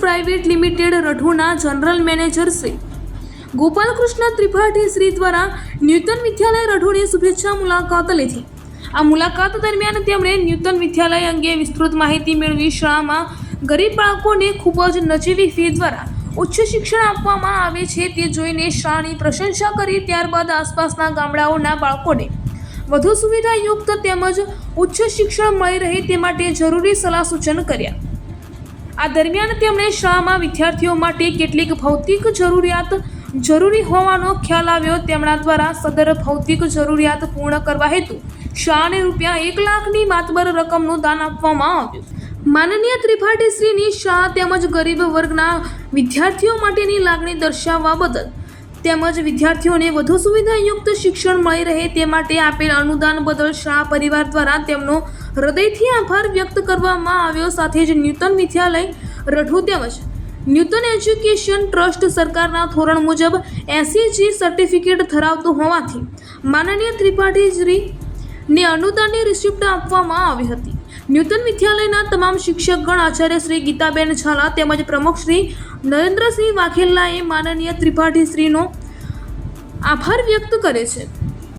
Private limited રઠુના general manager Shri Gopalkrishna Tripathi Shri દ્વારા Newton વિદ્યાલય રઠુની શુભેચ્છા મુલાકાત લીધી। આ મુલાકાત દરમિયાન તેમણે ન્યૂટન વિદ્યાલય અંગે વિસ્તૃત માહિતી મેળવી। શાળામાં ગરીબ બાળકોને ખૂબ જ નજીવી ફી દ્વારા ઉચ્ચ શિક્ષણ આપવામાં આવે છે તે જોઈને શાળાની પ્રશંસા કરી। ત્યારબાદ આસપાસના ગામડાઓના બાળકોને વધુ સુવિધાયુક્ત તેમજ ઉચ્ચ શિક્ષણ મળી રહે તે માટે જરૂરી સલાહ સૂચન કર્યા। આ દરમિયાન તેમણે શાળામાં વિદ્યાર્થીઓ માટે કેટલીક ભૌતિક જરૂરિયાત જરૂરી હોવાનો ખ્યાલ આવ્યો। તેમના દ્વારા સદર ભૌતિક જરૂરિયાત પૂર્ણ કરવા હેતુ શાળાને ₹1 લાખની માતબર રકમનું દાન આપવામાં આવ્યું। માનનીય ત્રિપાઠી શ્રીની શાળા તેમજ ગરીબ વર્ગના વિદ્યાર્થીઓ માટેની લાગણી દર્શાવવા બદલ તેમજ વિદ્યાર્થીઓને વધુ સુવિધાયુક્ત શિક્ષણ મળી રહે તે માટે આપેલ અનુદાન બદલ શાળા પરિવાર દ્વારા તેમનો હૃદયથી આભાર વ્યક્ત કરવામાં આવ્યો। સાથે જ ન્યૂટન વિદ્યાલય રઠુ તેમજ ન્યૂટન એજ્યુકેશન ટ્રસ્ટ સરકારના ધોરણ મુજબ 80G સર્ટિફિકેટ ધરાવતું હોવાથી માનનીય ત્રિપાઠીશ્રીને અનુદાનની રિસિપ્ટ આપવામાં આવી હતી। ન્યૂટન વિદ્યાલયના તમામ શિક્ષકગણ આચાર્ય શ્રી ગીતાબેન ઝાલા તેમજ પ્રમુખ શ્રી નરેન્દ્રસિંહ વાઘેલાએ માનનીય ત્રિપાઠીશ્રીનો આભાર વ્યક્ત કરે છે।